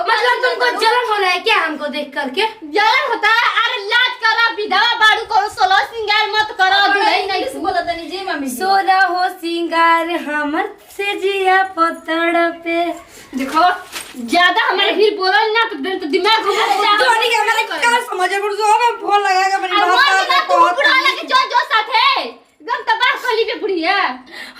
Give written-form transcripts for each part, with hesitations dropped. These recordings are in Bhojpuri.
मतलब तुमको जलन हो रहा है क्या हमको देख करके? जलन होता है? अरे लाज करो, विधवा बाड़ू को 16 सिंगार मत करो। दुल्हन नहीं बोलत नहीं जी मम्मी जी। सोना हो सिंगार हमर से जिया पतड़ पे। देखो ज्यादा हमारे फिर बोलो ना तो दिमाग घूम जोनी के हमारे क्या समझ में जो मैं फोन लगाएगा मेरी बात को बुढ़ा लगे जो साथ है एकदम तबाह कली पे बुढ़िया।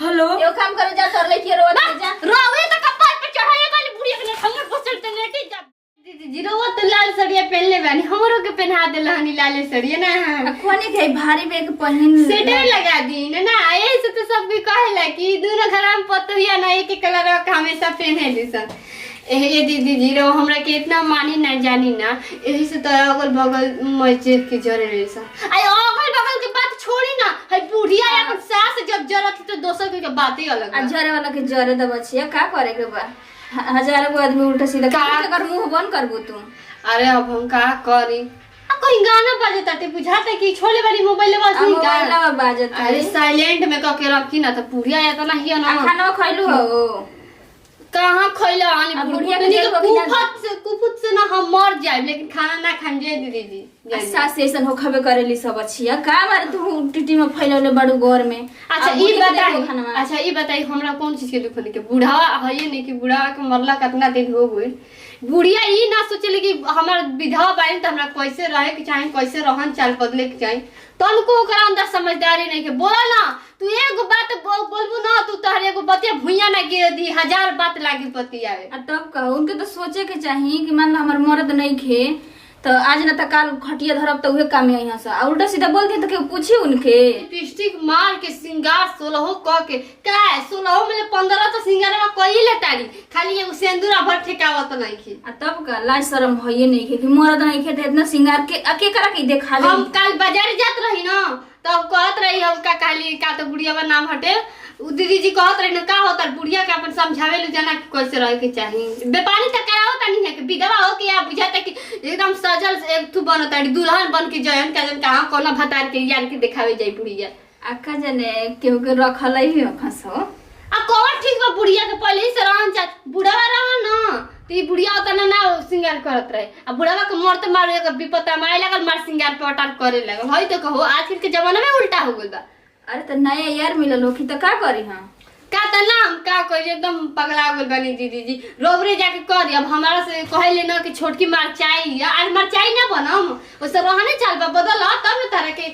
हेलो यो काम करे जा तर लेके रो जा रोवे तो कपार पे चढ़ाए वाली बुढ़िया के ठंगा को चढ़ते नेटी जा। दीदी जी रोवा तो लाल सड़िया पहन ले बानी हमरो के पहना दे लहनी लाल सड़िया ना कोनी के भारी बेग पहन सेटर लगा दी ना ऐसे तो सब भी कहेला कि दोनों घर में पतोहिया ना एक कलर का हमेशा पहने ली सब। ए दीदी जी रो हमरा के इतना मानी ना जानी ना यही से तो अगल बगल मजे के जरे रही सा। आई अगल बगल के बात छोड़ी ना है बुढ़िया या अपन सास जब जरूरत थी तो दोसर के बात ही अलग है। जरे वाला के जरे दबा छिया का करे के बा हजारों को आदमी उल्टा सीधा का कर मुंह बंद करबो तू। अरे अब हम का करी कोई गाना बजता ते बुझाता कि छोले वाली मोबाइल बाजता। अरे साइलेंट में क के रखी ना तो बुढ़िया या तो नहीं ना खाना खइलू हो कहां खइला आनी बुढ़िया के कुफुत से ना हम मर जाए लेकिन खाना ना खान जाए दीदी जी। सास ऐसन हो खबे करेली सब छिया का मारे तू टिटी में फैलौले बड़ू घर में। अच्छा ई बताई हमरा कौन चीज के दुख होने के बुढ़ावा है ये नहीं कि बुढ़ावा के मरला कितना दिन हो गई बुढ़िया ई ना सोचले कि हमार विधवा बाइन त हमरा कैसे रहे के चाहिए कैसे रहन चाल बदले के चाहिए तनको ओकरा अंदर समझदारी नहीं के बोला ना तू एगो बात बोलबू ना तू तहरे एगो बतिया भुइया ना गिर दी 1000 बात लागी बतियावे। तब का उनके तो सोचे के चाहिए कि मान लो हमर मर्द नहीं खे तो आज ना तो काल खटिया धरब तो उहे काम यहाँ से उल्टा सीधा बोल दिए तो के पूछी उनके लिपस्टिक मार के सिंगार 16 क के का है 16 में 15 तो सिंगार में कोई लेटाड़ी खाली एगो सिंदूरा भर ठेकावत नहीं की। तब का लाज शर्म होइए नहीं के कि मर्द नहीं खे तो इतना सिंगार के करा के देखा ले। हम कल बाजार जात रही ना तब कहत रही हम का काली का तो बुढ़िया का नाम हटे दीदी जी कहत रही ना का होता बुढ़िया के अपन समझावे लो जाना कि कैसे रहे के चाहिए बेपानी तक करावत नहीं है कि विधवा हो के या बुझाता कि एकदम सजल एक थू बनता दुल्हन बन के जयन का जन कहां कोना भतार के यार के दिखावे जाई बुढ़िया अक्का जने केहू के रखल ही खसो आ कौन ठीक बा बुढ़िया के पहले से रहन चा बुढ़वा रह ना ती बुढ़िया उतना ना सिंगार करत रहे आ बुढ़वा के मरते मारे विपत्ता मारे लगल मार सिंगार पटार करे लगल होई तो कहो आजकल के जमाना में उल्टा हो गइल बा। अरे तो नया यार मिलल हो कि तो का करी हां का त नाम का कोई एकदम पगला गेल बनी दीदी जी रोबरे जाके कह दी अब हमारा से कहले ना कि छोटकी मरचाई या आज मरचाई ना बनम ओसे रहने चल बा बदल तब न तारा के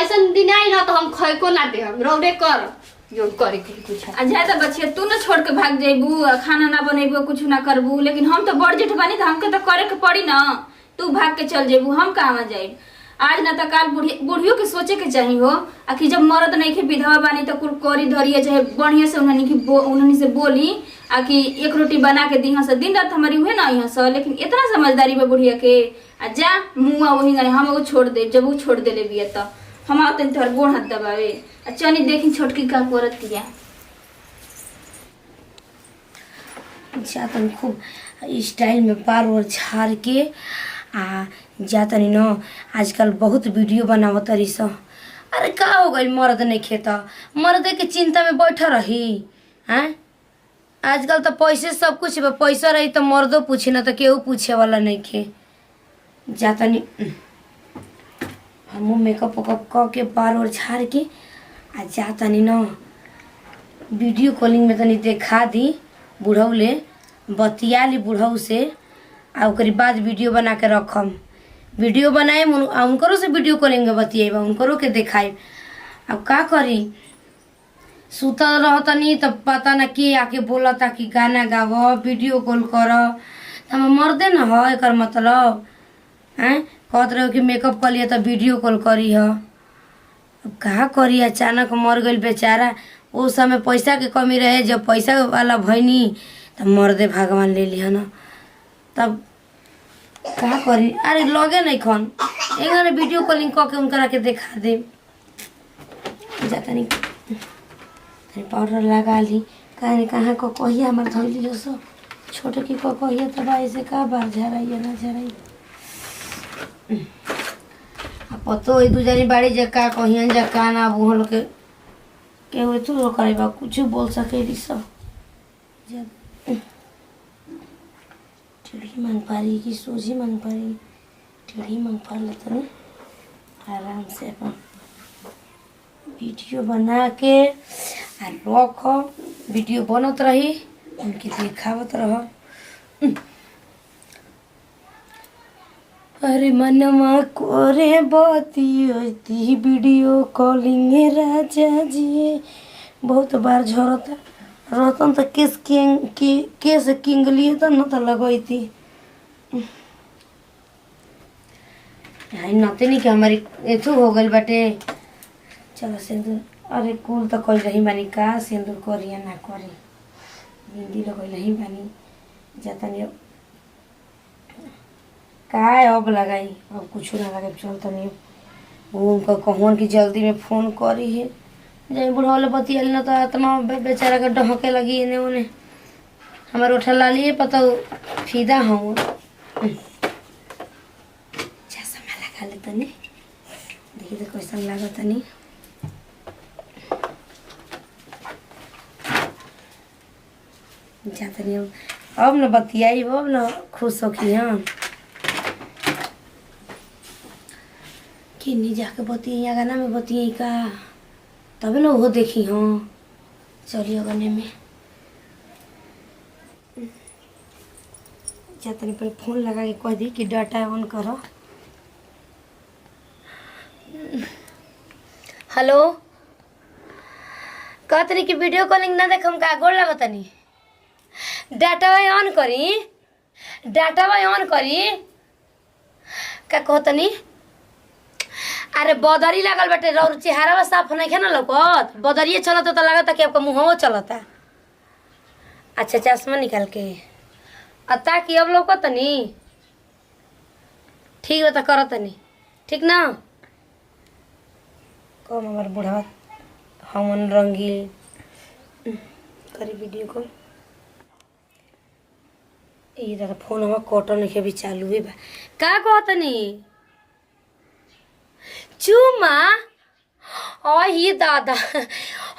ऐसन दिन आई ना तो हम खै को ना दे हम रोबरे कर जो करे के कुछ आ जाए तो बच्चे तू ना छोड़ के भाग जाइबू खाना ना बनेबू कुछ ना करबू लेकिन हम तो बड़ जेठ बानी तो हमके तो करे के पड़ी ना तू भाग के चल जाइबू हम कहां जाइब आज ना तो काल बुढ़ियों के सोचे के चाहिए हो आ कि जब मरद नहीं के विधवा बानी तो कुल करी धरिए चाहे बढ़िया से उन्हनी से बोली आ कि एक रोटी बना के दी से दिन रात हमारी हुए ना यहाँ से लेकिन इतना समझदारी बा बुढ़िया के आ जा मुँह वही गए हम वो छोड़ दे जब वो छोड़ दे ले बिया तो हम आते तोहर गोड़ हाथ दबावे आ चनी देखी छोटकी का करत किया जातन खूब स्टाइल में पार और झाड़ के आ जातनी न आजकल बहुत वीडियो बनावत रही स। अरे का हो गई मर्द नहीं खेता मर्द के चिंता में बैठा रही हैं आजकल तो पैसे सब कुछ पैसा रही तो मर्दों पूछे ना तो केहू पूछे वाला नहीं खे जातनी हम मेकअप वेकअप क के बार और झाड़ के आ जातनी न वीडियो कॉलिंग में तनी देखा दी बुढ़ऊ ले बतिया ली बुढ़ऊ से आ ओकरी बाद वीडियो बना के रखम वीडियो बनाए उनकरों से वीडियो कॉलिंग में बतिएब उनकरों के देखाए अब का करी सुतल रहतनी तब पता ना के आके बोलता कि गाना गाव वीडियो कॉल कर हम मर्दे न हो एक मतलब हैं कहत रहे कि मेकअप कर लिया तो वीडियो कॉल करी ह अब का करी अचानक मर गई बेचारा उस समय पैसा के कमी रहे जब पैसा वाला भैनी तब मर्दे भगवान ले लिया न तब का करी अरे लगे नहीं खन एक वीडियो कॉलिंग क के उनकरा के दिखा दे जाता नहीं पाउडर लगा ली कहीं कहाँ को कहिया हमारे धोली जो सो छोटे की को कहिया तब ऐसे का बार झराई ना झराई पतो दू जानी बाड़ी जा का कहियन जा का ना बोल के केहू तो करे बा कुछ बोल सके सब टेढ़ी मांग पा रही कि सोझी मांग पा रही? टेढ़ी मांग पा लेता नहीं, आराम से अपन वीडियो बना के आ रख, वीडियो बनत रही, उनके दिखावत रह। अरे मनवा कोरे बती वीडियो कॉलिंग राजा जी, बहुत बार झरता रहतन तो केस किंग लिए तो न तो लगई थी। नतनी के हमारी एथू हो गल बाटे। चलो सिंदूर, अरे कुल तो कल रही बानी का सिंदूर करिया ना करी, बिंदी लगल रही बानी जाता नहीं काय अब लगाई, अब कुछ ना लगे चलता नहीं। वो उनका कहून की जल्दी में फोन करी है, जब बुढ़ा वाले बतियाली ना तो आत्मा बेचारा के डहके लगी इन्हें उन्हें। हमारे उठा ला लिए पता फीदा हूँ चश्मा लगा ले तनी, देखिए तो कैसा लगा तनी। जाता नहीं अब न बतियाई, अब न खुश होखी हम कि नहीं जाके बतिया गाना में बतियाई का, तभी ना वो देखी हाँ। चलिए गाने में जाता नहीं, पर फोन लगा के कह दी कि डाटा ऑन करो। हेलो, कहतनी कि वीडियो कॉलिंग ना देख हम का गोड़ लगतनी, डाटा ऑन करी, डाटा ऑन करी का कहतनी। अरे बदरी लागल बाटे, और चेहरा साफ नहीं है ना लौकत, बदरिए चलता तो लगता कि आपका मुँह चलता। अच्छा चश्मा निकाल के अता कि अब लौकत नहीं, ठीक बता करत नहीं, ठीक ना। कम हमारे बुढ़ा हमन रंगील करी वीडियो कॉल। ये दादा फोन हमारा कॉटन के भी चालू है बा, का कहत नहीं चुमा। ही दादा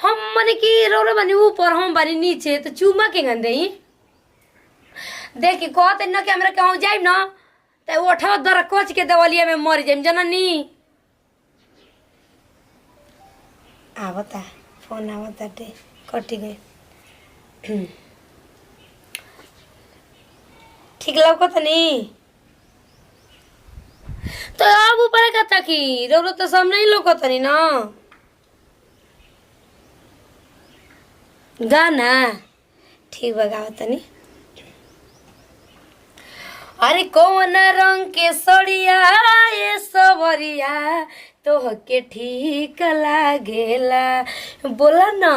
हम मने कि रोले बनी ऊपर, हम बनी नीचे, तो चुमा के गंदे देखी कहते न कि हमरा कहूँ जाइब ना तो ओठा दर कोच के दवलिया में मर जाइम जननी। आवता फोन आवता टे कटी गई ठीक लौकत नहीं तो अब ऊपर कहता कि रो तो सब नहीं लौकत नहीं ना। गाना ठीक बगावत नहीं। अरे कौन रंग के सड़िया ये सवरिया तोहके ठीक लागेला, बोला ना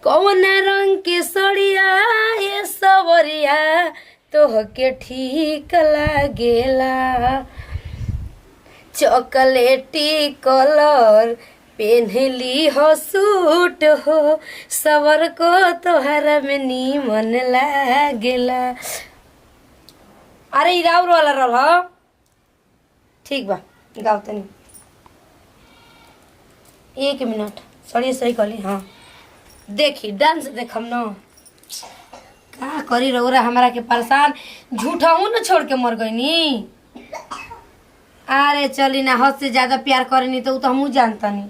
कौन रंग के सड़िया ये सवरिया तोहके ठीक लागेला। चॉकलेटी कलर पेन्हली हो सूट हो, सवर को तोहरा में नीमन लागेला। अरे इराउर वाला रल हो, ठीक बा गाओ तनी। 1 मिनट सही सही कली। हाँ देखी डांस देखम न का करी रौरा हमारा के परेशान, झूठा हूँ न छोड़ के मर गई नी। अरे चली ना, हद से ज्यादा प्यार करेनी तो हमू जानता नहीं।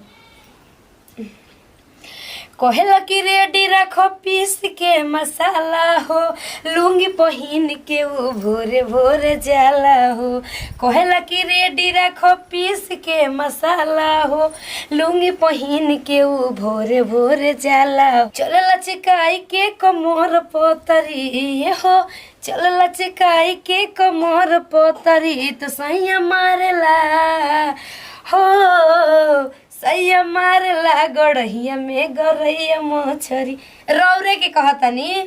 कहेला कि रेडी रखो पीस के मसाला हो, लुंगी पहिन के वो भोरे भोरे जाला हो। कहेला कि रेडी रखो पीस के मसाला हो, लुंगी पहिन के वो भोरे भोरे जाला हो। चलला चिकाई के कमर पोतरी हो, चलला चिकाई के कमर पोतरी तो सैया मारेला हो, सैया मारला गड़हिया में गरैया मछरी। रौरे के कहतनी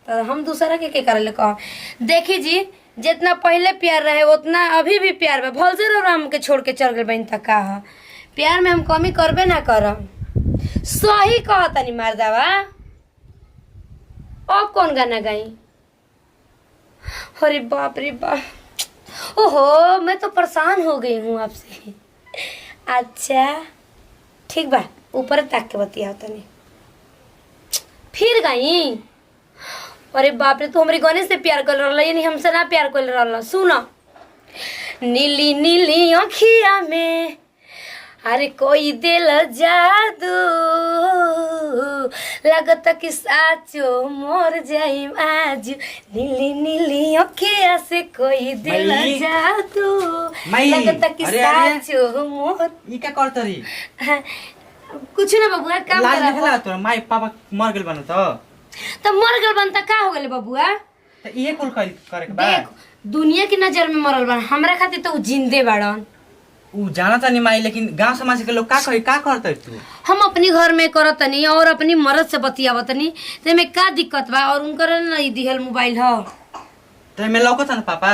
तो हम दूसरा के करले कह। देखी जी जितना पहले प्यार रहे उतना अभी भी प्यार बा, भल से रौरा हमके छोड़ के चल गए बहन तक का प्यार में हम कमी करबे ना करम। सही कहतनी मर्दावा। अब कौन गाना गाई? अरे बाप रे बाप, ओहो मैं तो परेशान हो गई हूँ आपसे। अच्छा ठीक बा, ऊपर तक के बतिया तनी फिर गई। अरे बाप रे, तू हमारी गणेश से प्यार कर रहा यानी हमसे ना प्यार कर रहा। सुनो, नीली नीली आँखिया में अरे कोई दिल जादू, लगता कि साचो मोर जाई आज, नीली नीली आँखिया से कोई दिल जादू, लगता कि साचो मोर। ई का करत रही? कुछ ना बबुआ, काम लाज करा। निकला तोरा माई पापा मर गेल बन तो मर गल बनता का हो गेले बबुआ? तो इहे कुल करे के बा। देख, दुनिया की नजर में मरल बन, हमरा खातिर तो उ जिंदे बाड़न। उ जाना तनी माई, लेकिन गांव समाज के लोग का कही का करत तू? हम अपनी घर में करतनी और अपनी मर्द से बतियावतनी, ते में का दिक्कत बा? और उनकर ना ई दिहल मोबाइल ह तो में लौकत न पापा?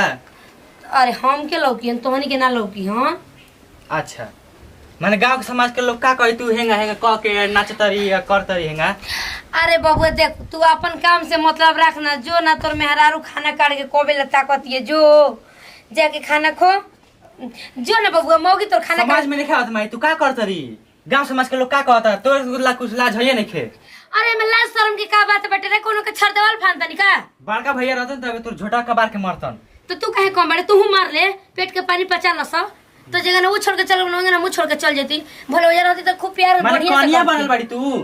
अरे हम के लौकी, तोहनी के ना लौकी। हाँ अच्छा, माने गांव के समाज के लोग का कही तू हेंगा हेंगा कह के नाचतरी या करतरी हेंगा? अरे बबुआ देख, तू अपन काम से मतलब रखना, जो ना तोर मेहरारू खाना काट के कोबे ला ताकतिए, जो जाके खाना खो, जो ना बबुआ मौगी तोर खाना समाज में लिखा होत माई तू का करतरी? गांव समाज के लोग का कहता तोर ला कुछ लाज है नहीं खे? अरे मैं लाज शर्म की का बात बटे रे, कोनो के छर देवल फानतनी का? बड़का भैया रहतन तबे तोर झोटा कबार के मरतन। तो तू काहे कम बड़े, तू मार ले, पेट के पानी पचा लस, तो जगह ना वो छोड़ के चल ना मुँह छोड़ के चल जेती, भले हो रहती तो खूब प्यार माने बढ़िया से कनिया करती। बनल बाड़ी तू?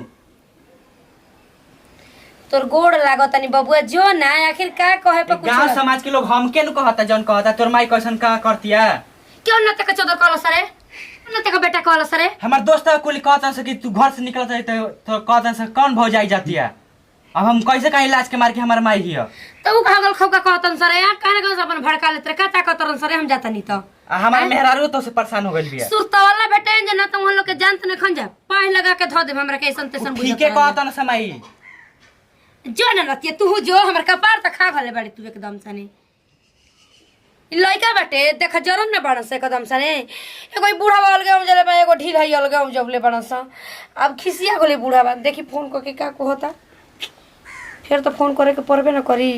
तोर गोड़ लागतनी बबुआ, जो ना आखिर का कहे पे कुछ गांव समाज के लोग हमके न कहता जौन कहता तोर माई कैसन का करतिया? क्यों ना तक चोदर कहलो सरे, ना तक बेटा कहलो सरे। हमार दोस्त कुल कहता से कि तू घर से निकलत है तो कहता से कौन भौ जाई जाती है? अब हम कैसे कहीं लाज के मार के हमार माई हिय? तो उ भागल खौका कहतन सरे, या कहने के अपन भड़का लेत रे, का ताकतरन सरे, हम जाता नहीं तो हमार मेहरारू तो से परेशान हो गइल बिया। सुरता वाला बेटे जे ना तो हम लोग के जानत न खन जा, पाई लगा के धो दे हमरा कैसन तैसन बुझत। ठीके कहता न समाई, जो ना रतिया तू जो हमर कपार त खा गले बाड़ी तू एकदम सने। लइका बाटे देख जरन न बाड़न से एकदम सने, एगो बूढ़ा बा अलगे हम जले बा, एगो ढील है अलगे हम जबले बाड़न स। अब खिसिया गले बूढ़ा बा, देखी फोन करके का कहता, फिर तो फोन करे के पड़बे न करी।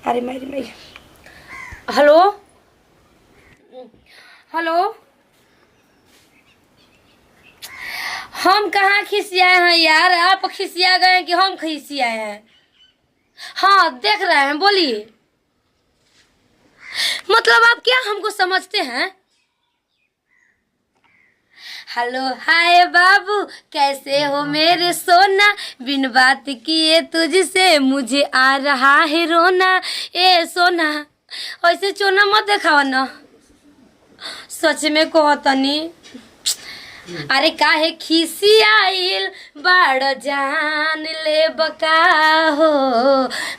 अरे मारी मारी, हेलो हेलो, हम कहाँ खिसियाए हैं यार, आप खिसिया गए कि हम खिसियाए हैं? हाँ देख रहे हैं, बोलिए। मतलब आप क्या हमको समझते हैं? हेलो हाय बाबू, कैसे हो मेरे सोना, बिन बात किए तुझसे मुझे आ रहा है रोना। ए सोना, ऐसे चोना मत दिखाओ ना, सच में कहतनी। अरे काहे खिसियाइल बाड़ जान ले बका हो,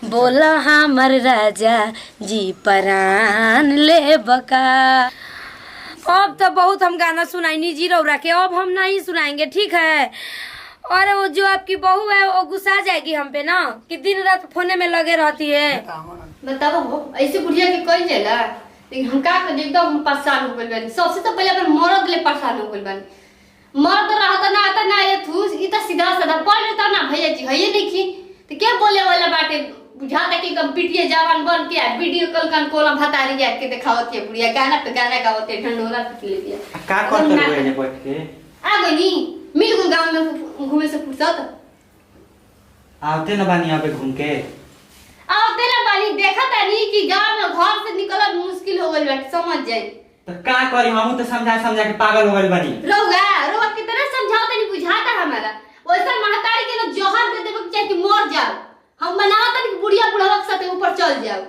बोला हमर राजा जी परान ले बका। अब तो बहुत हम गाना सुनाई जी रौरा के, अब हम नहीं सुनाएंगे, ठीक है? और वो जो आपकी बहू है वो गुस्सा जाएगी हम पे ना, कि दिन रात फोने में लगे रहती है। बताओ ऐसे बुढ़िया के कई जाला, लेकिन हम का कर एकदम परेशान हो गइल बानी। सबसे तो पहले अपन मर्द ले परेशान हो गइल बानी। मर्द रहता ना आता ना ये थूस, ई त सीधा साधा पढ़ लेता ना भैया जी, है ये देखी तो क्या बोले वाला बाटे, बुझाता कि बिटिया जवान बन के वीडियो कॉल कर कोला भतारी जा के दिखावत है बुढ़िया, गाना पे गाना गावत है, ढंडोरा पीट ले दिया। का करत रहे जे बैठ के? आ गनी मिल गुल गांव में घूमे से फुर्सत आते न बानी यहाँ पे घूम के? आवते ना बानी, देखा तानी कि गांव में घर से निकलत मुश्किल हो गइल बाटे, समझ जाई। तो का करी, हम तो समझा समझा के पागल हो गइल बानी। रोगा कितना समझाओ तनी बुझाता हमारा, वैसा महतारी के ना जोहर दे देबे चाहे कि मर जाओ, हम मनावत तनी कि बुढ़िया बुढ़वा के साथ ऊपर चल जाओ।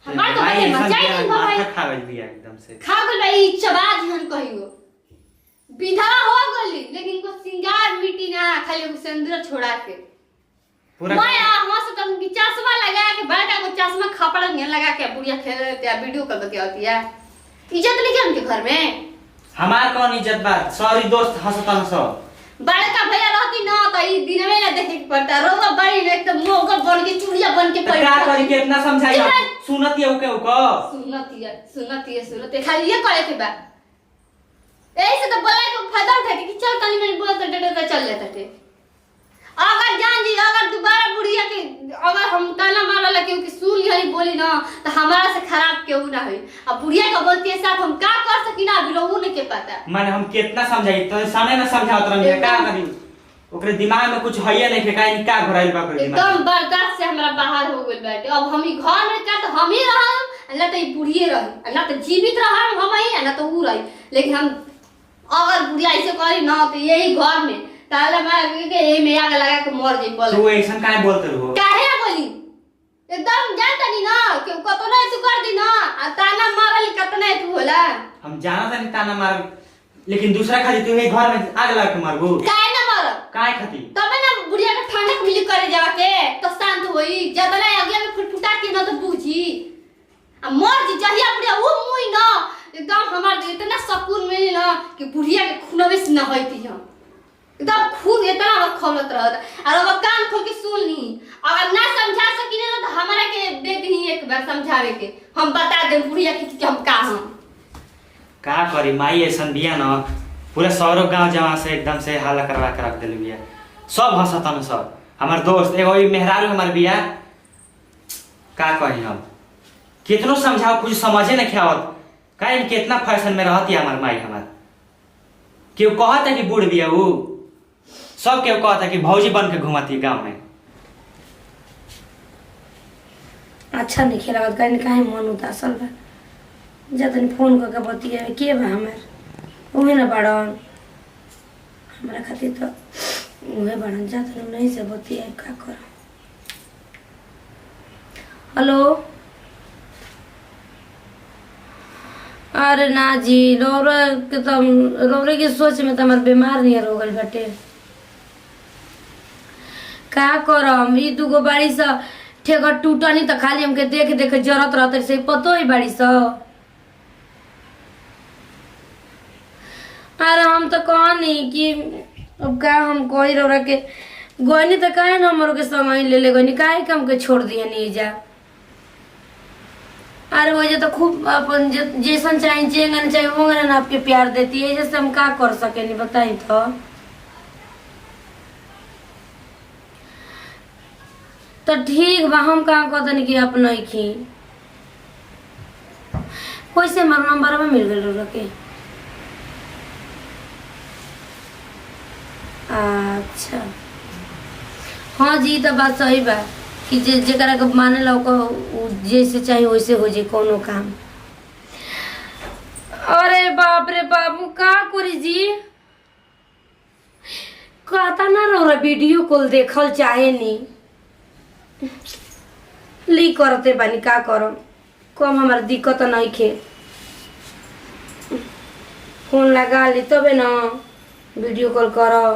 हमार तो बच्चे बचाई नहीं भाई, खा गइल बिया एकदम से, खा गइल भाई चबाज हन कहियो। विधवा हो गइली लेकिन को सिंगार मिटी ना, खाली को सिंदूर छोड़ा के पूरा माया हंस तन की चश्मा लगा के, बड़का को चश्मा खपड़ा नहीं लगा के बुढ़िया खेलते आ वीडियो कॉल करके आती है। इज्जत नहीं है उनके घर में, हमार कौन इज्जत बा? सॉरी दोस्त, हंसता हंसो। बड़का भैया रहती ना तो ई दिन में ना देखे के पड़ता, रोगा बड़ी एकदम मोगा बन के चूड़िया बन के तो का करी के इतना समझाई, सुनत ये ओके ओको सुनती है खाली ये करे के बा। ऐसे तो बोला के फायदा उठा के कि चल तनी मैंने बोला तो डटे चल लेता थे। अगर जान जी अगर दोबारा बुढ़िया के अगर हम ताना मारला क्योंकि सुन लिहरी बोली ना तो हमारा से खराब केहू ना होई। अब बुढ़िया का बोलती है साथ हम का कर सकी ना, अभी लोगों ने के पता। माने हम कितना समझाई तो सामने ना समझावत रहनी का करी, ओकरे दिमाग में कुछ हइए नहीं फेकाई का घोराइल बा ओकरे दिमाग एकदम बर्दाश्त से हमरा बाहर हो गइल बाटे। अब हम ई घर में का तो हम ही रहम ना तो ई बुढ़िए रही ना तो जीवित रहम हम ही ना तो ऊ रही। लेकिन हम अगर बुढ़िया ऐसे करी ना तो यही घर में ताला मार के ए में आग लगा के मर जाई बोल। तू ऐसा काहे बोलत रहो? काहे बोली एकदम जानता नहीं ना कि कतो ना ऐसे कर दी ना आ ताना मारल कतना तू होला। हम जाना था नहीं ताना मार, लेकिन दूसरा खाली तू ये घर में आग लगा के मारबू काहे ना मार काहे खाती? तबे ना बुढ़िया के ठंडक मिली करे जावा के तो शांत होई। ज्यादा ना आगे में फुटफुटा के ना तो बूझी आ मर जी चाहिए बुढ़िया वो मुई ना एकदम हमार इतना सुकून मिली ना कि बुढ़िया के खूनवे से न होती हम एकदम खून इतना वक्त खौलत रहता। और अब कान खोल के सुन ली अगर ना समझा सकी ना तो हमारा के दे दी एक बार समझावे के हम बता दे बुढ़िया की हम का हम का करी माई ऐसन बिया न पूरा शहरों गांव जवां से एकदम से हाला करवा के रख देली बिया। सब हंसता न सब हमार दोस्त एगो ई मेहरारू हमार बिया का कही हम कितनो समझाओ कुछ समझे नहीं आवत काहे कितना फैशन में रहती हमार माई हमार। केहू कहता कि बूढ़ बिया ऊ सब केहू कहता कि भौजी बन के घुमाती गाँव में। अच्छा नहीं खेला कहीं काहे मन उदासल बा जा तनी फोन करके बतिया के बा हमार उहे ना बाड़न हमरा खातिर तो उहे बाड़न जा तनी नहीं से बतिया का कर। हेलो अरे ना जी रौरे के सोच में तो हमार बीमार नहीं हो गल बटे का करम ई दुगो बाड़ी सा ठेकर टूटनी तो खाली हमके देख देख जरूरत रहते से पतो ही बाड़ी सा। अरे हम तो कहनी कि अब का हम कही रौरा के गनी तो काहे ना हमरो के संग ही ले गनी काहे के हमके छोड़ दिया नहीं जा। अरे वजह तो खूब अपन जैसन चाहिए चेंगन चाहिए होंगे ना आपके प्यार देती है जैसे हम का कर सके नहीं बताई तो ठीक बा हम कहाँ कहते कि आप नहीं खी कैसे हमारा नंबर में मिल गए के। अच्छा हाँ जी तो बात सही बा कि जेकरा के माने ला जैसे चाहिए वैसे हो जाए कोनो काम। अरे बाप रे बाबू का करी जी कहता ना रहा वीडियो कॉल देखल चाहे नहीं ली करते बानी का करम कम हमारा दिक्कत नहीं खे फोन लगा ली तबे ना वीडियो कॉल करो।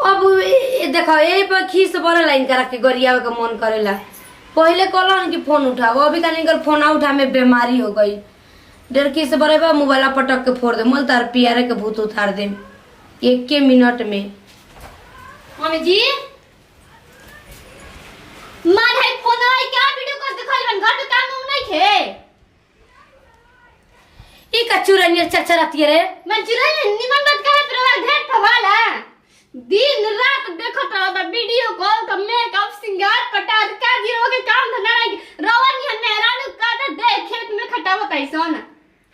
अब देखो ए पर खीस बड़ा लाइन करा के गरिया का मन करेला पहले कहलन कि फोन उठाओ अभी का नहीं फोन उठा में बीमारी हो गई डेढ़ खीस बड़े बा मोबाइल पटक के फोड़ दे मोल तार पियारे के भूत उतार दे 1 मिनट में। मम्मी जी मार है फोन आई क्या वीडियो कॉल दिखाई बन घर में काम नहीं थे ई का चुरनिया चचराती रे मैं चुराई निमन बात कहे प्रवाह ढेर फवाला दिन रात देखत रहता वीडियो कॉल तो मेकअप सिंगार पटार का जीरो के काम धंधा नहीं रवन है मेहरान का देख खेत में खटावत ऐसा ना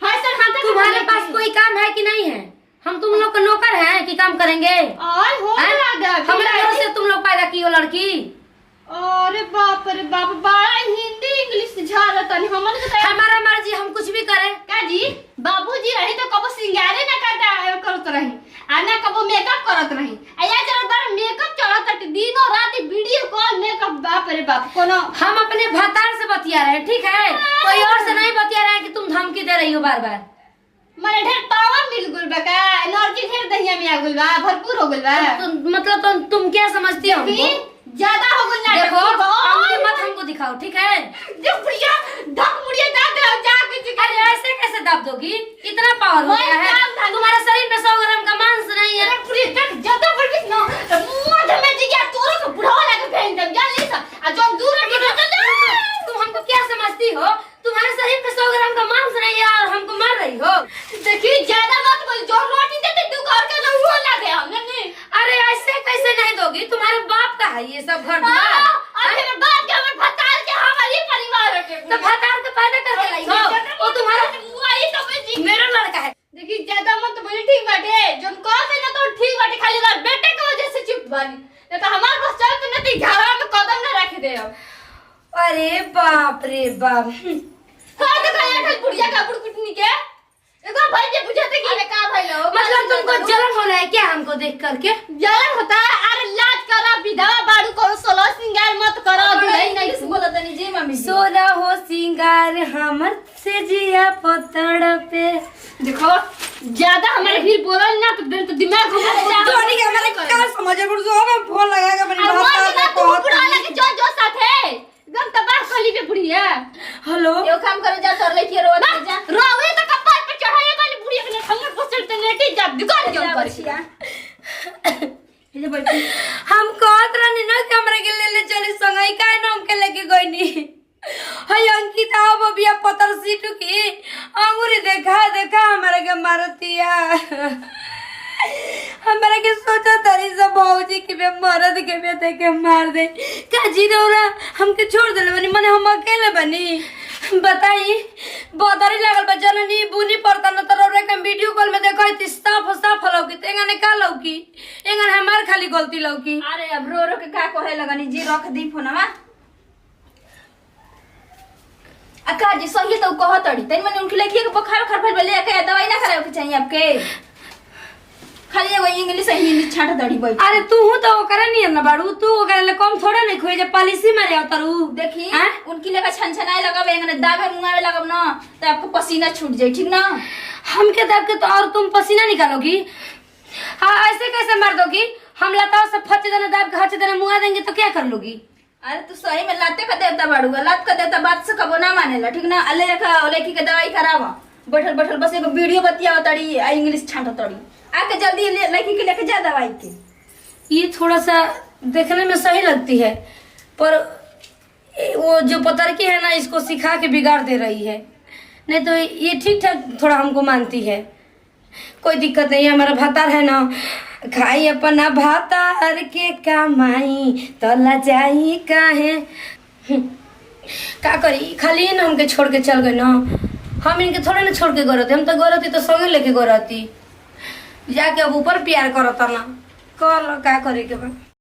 हाय सर हां तुम्हारे पास कोई काम है कि नहीं है? हम तुम लोग का नौकर हैं कि काम करेंगे और हो लगा हमारे घर से तुम लोग पैदा की हो लड़की। अरे बाप रे बाप बड़ा हिंदी इंग्लिश झाड़ता नहीं हमन के हमारा मर्जी हम कुछ भी करें का जी बाबूजी रही तो कबो सिंगारे ना करत रही आना कबो मेकअप करत रही आया जरा बार मेकअप चढ़त दिनों रात वीडियो कॉल मेकअप बाप रे बाप कोनो हम अपने भतार से बतिया रहे हैं ठीक है कोई और से नहीं बतिया रहे हैं कि तुम धमकी दे रही हो बार बार। माने ढेर पावर मिल गुल बा का एनर्जी ढेर दहिया में आ गुल बा भरपूर हो गुल बा मतलब तुम क्या समझती हो हमको ज्यादा हो गुल ना देखो अपनी मत हमको दिखाओ ठीक है जो बुढ़िया धक मुड़िया दाद रहो जाके जी अरे ऐसे कैसे दाब दोगी इतना पावर हो गया है तुम्हारे शरीर में 100 ग्राम का मांस नहीं है। पूरी तक ज्यादा बढ़ गई ना मुंह में जी क्या तोरो को बुढ़ावा लगे फेंक दम जान ली आ जो दूर तुम हमको क्या समझती हो तुम्हारे शरीर में 100 ग्राम का मांस नहीं है और हमको मार रही हो। देखिए ज्यादा मत बोल जो रोटी देते तू घर का जो वो ना दे हमने नहीं। अरे ऐसे कैसे नहीं दोगी तुम्हारे बाप का है ये सब घर द्वार अरे मेरे बाप के हमर भतार के हमारी परिवार के तो भतार के पैदा करके लाई हो बानी नहीं तो हमार बस चल तो नहीं घरवा में कदम ना रख दे अब अरे बाप रे बाप। हां तो कहीं ठल बुढ़िया का बुड़ कुटनी के एगो भाई जे बुझाते कि का भाई लो मतलब तुमको जलन हो रहा है क्या हमको देख करके? जलन होता है। अरे लाज करा विधवा बाड़ू को सोलह सिंगार मत करो दुल्हन नहीं बोला तनी जी मम्मी जी। सोना हो सिंगार हमर से जिया पतड़ पे। देखो ज्यादा हमारे फिर बोलो ना तो दिमाग घुमा तोनी के हमारे का समझ में जो हमें फोन लगाएगा मेरी बात को बुढ़ा लगे जो जो साथे एकदम तबाह कली पे बुढ़िया। हेलो यो काम करे जा तोर लेके रो जा रोवे तो कपाल पे चढ़ाए वाली बुढ़िया के हमने पोस्टर ते नेटी जब दुकान क्यों कर ये बैठी हम कहत रहनी ना कमरे के ले चली संगई काहे ना हमके लेके गइनी। हई अंकिता बबिया पतर सीटू की अंगूरी देखा हमारे के मारतिया। हमारे के सोचा तरी से भौजी के बे मरद के बे देखे मार दे का जीरोरा हमके छोड़ देले बनी माने हम अकेले बनी। बताई बदरी लागल बा जननी बुनी पड़ता न तो रे के वीडियो कॉल में देखो इतनी साफ लौकी तेंगा ने का लौकी एंगा हमार खाली गलती लौकी। अरे अब रो के का कहे लगनी जी रख दी फोनवा अक्का जी सही तो कहतड़ी तनी मने उनके लेके बुखार खरफर लेके दवाई ना करावे के चाहिए आपके खाली एगो इंग्लिश हिंदी छाट दड़ी बैठ। अरे तू हूं तो ओकरा नहीं ना बाड़ू तू ओकरा ले कम थोड़ा नहीं खोए जे पॉलिसी मारे उतरू देखी उनकी लेकर छनछनाए लगावे एंगने दाबे मुंगावे लगब ना तो आपको पसीना छूट जाई ठीक ना। हमके दाब के तो और तुम पसीना निकालोगी। हाँ ऐसे कैसे मार दोगी? हम लताओ से फच देना दाब के हच देना मुआ देंगे तो क्या कर लोगी? अरे तू सही में लाते का देवता बाड़ूगा लात का देवता बात से कबो ना मानेला ठीक ना। अले लेकी के दवाई करावा बैठल बस एगो वीडियो बतियाव तड़ी आ इंग्लिश छाट तड़ी आके जल्दी लड़की के लेके जा दवाई के। ये थोड़ा सा देखने में सही लगती है पर वो जो पतरकी है ना इसको सिखा के बिगाड़ दे रही है। नहीं तो ये ठीक ठाक थोड़ा हमको मानती है कोई दिक्कत नहीं है। हमारा भातार है ना खाई अपना भातार के कमाई तो लजाई काहे का करी खाली ना हमके छोड़ के चल गए ना। हम इनके थोड़े ना छोड़ के गए रहते हम तो गए रहती तो संगे लेके गए रहती जाके अब ऊपर प्यार करता ना कर का करे के बा।